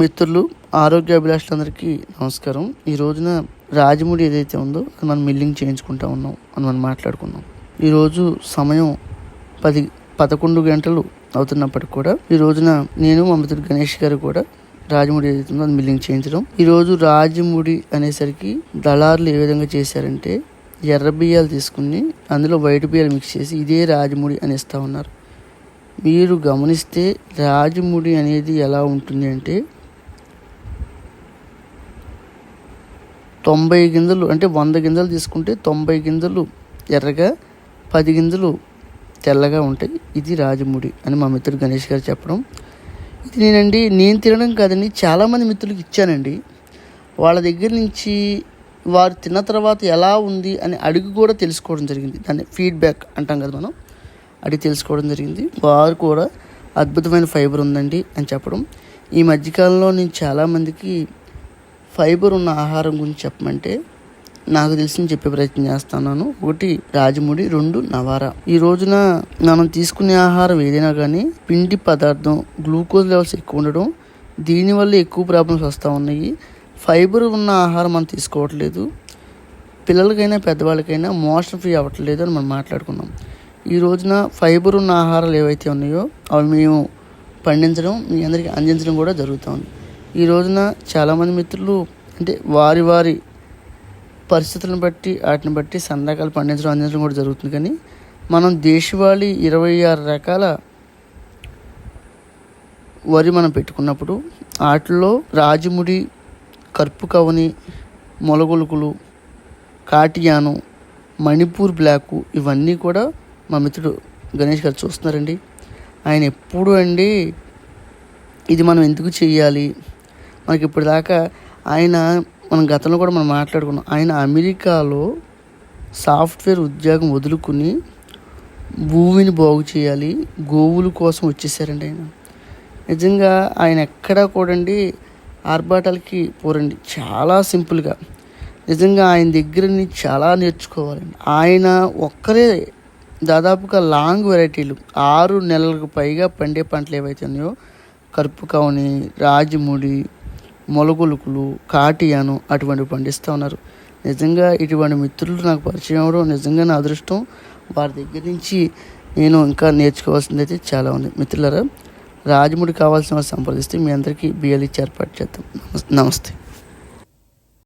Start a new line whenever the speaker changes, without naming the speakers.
మిత్రులు, ఆరోగ్యాభిలాషులందరికీ నమస్కారం. ఈ రోజున రాజముడి ఏదైతే ఉందో అది మనం మిల్లింగ్ చేయించుకుంటా ఉన్నాం అని మనం మాట్లాడుకున్నాం. ఈరోజు సమయం 11 గంటలు అవుతున్నప్పటికి కూడా ఈ రోజున నేను మా మిత్రుడు గణేష్ గారు కూడా రాజముడి ఏదైతే ఉందో అది మిల్లింగ్ చేయించడం. ఈరోజు రాజముడి అనేసరికి దళారులు ఏ విధంగా చేశారంటే ఎర్ర బియ్యాలు తీసుకుని అందులో వైట్ బియ్యాలు మిక్స్ చేసి ఇదే రాజముడి అని ఇస్తూ ఉన్నారు. మీరు గమనిస్తే రాజముడి అనేది ఎలా ఉంటుంది అంటే 90 గింజలు అంటే 100 గింజలు తీసుకుంటే 90 గింజలు ఎర్రగా 10 గింజలు తెల్లగా ఉంటాయి. ఇది రాజముడి అని మా మిత్రుడు గణేష్ గారు చెప్పడం. ఇది నేను తినడం కాదండి, చాలామంది మిత్రులకు ఇచ్చానండి. వాళ్ళ దగ్గర నుంచి వారు తిన్న తర్వాత ఎలా ఉంది అని అడిగి కూడా తెలుసుకోవడం జరిగింది. దాన్ని ఫీడ్బ్యాక్ అంటాం కదా మనం, అడిగి తెలుసుకోవడం జరిగింది. వారు కూడా అద్భుతమైన ఫైబర్ ఉందండి అని చెప్పడం. ఈ మధ్యకాలంలో నేను చాలామందికి ఫైబర్ ఉన్న ఆహారం గురించి చెప్పమంటే నాకు తెలిసి చెప్పే ప్రయత్నం చేస్తున్నాను. 1 రాజముడి, 2 నవారా. ఈ రోజున మనం తీసుకునే ఆహారం ఏదైనా కానీ పిండి పదార్థం గ్లూకోజ్ లెవెల్స్ ఎక్కువ ఉండడం, దీనివల్ల ఎక్కువ ప్రాబ్లమ్స్ వస్తూ ఉన్నాయి. ఫైబర్ ఉన్న ఆహారం మనం తీసుకోవట్లేదు. పిల్లలకైనా పెద్దవాళ్ళకైనా మోషన్ ఫ్రీ అవ్వట్లేదు అని మనం మాట్లాడుకున్నాం. ఈ రోజున ఫైబర్ ఉన్న ఆహారాలు ఏవైతే ఉన్నాయో అవి మేము పండించడం, మీ అందరికీ అందించడం కూడా జరుగుతూ ఉంది. ఈ రోజున చాలామంది మిత్రులు అంటే వారి పరిస్థితులను బట్టి వాటిని బట్టి సందాకాలు పండించడం అందించడం కూడా జరుగుతుంది. కానీ మనం దేశవాళీ 26 రకాల వరి మనం పెట్టుకున్నప్పుడు వాటిలో రాజముడి, కర్పు కవని, మొలగొలుకులు, కాటియాను, మణిపూర్ బ్లాకు ఇవన్నీ కూడా మా మిత్రుడు గణేష్ గారు చూస్తున్నారండి. ఆయన ఎప్పుడు ఇది మనం ఎందుకు చెయ్యాలి, మనకి ఇప్పటిదాకా మనం గతంలో కూడా మనం మాట్లాడుకున్నాం. ఆయన అమెరికాలో సాఫ్ట్వేర్ ఉద్యోగం వదులుకుని భూమిని బాగు చేయాలి, గోవుల కోసం వచ్చేసారండి. ఆయన నిజంగా ఆయన ఎక్కడా కూడా ఆర్భాటాలకి పోరండి, చాలా సింపుల్గా. నిజంగా ఆయన దగ్గర నుంచి చాలా నేర్చుకోవాలండి. ఆయన ఒక్కరే దాదాపుగా లాంగ్ వెరైటీలు 6 నెలలకు పైగా పండే పంటలు ఏవైతే ఉన్నాయో కర్పు కవని, రాజముడి, మొలగొలుకులు, కాటియాను అటువంటివి పండిస్తూ ఉన్నారు. నిజంగా ఇటువంటి మిత్రులు నాకు పరిచయం అవ్వడం నిజంగా నా అదృష్టం. వారి దగ్గర నుంచి నేను ఇంకా నేర్చుకోవాల్సింది అయితే చాలా ఉంది. మిత్రులారా, రాజముడి కావాల్సిన వారు సంప్రదిస్తే మీ అందరికీ బియ్యాలు ఇచ్చి ఏర్పాటు చేద్దాం. నమస్తే.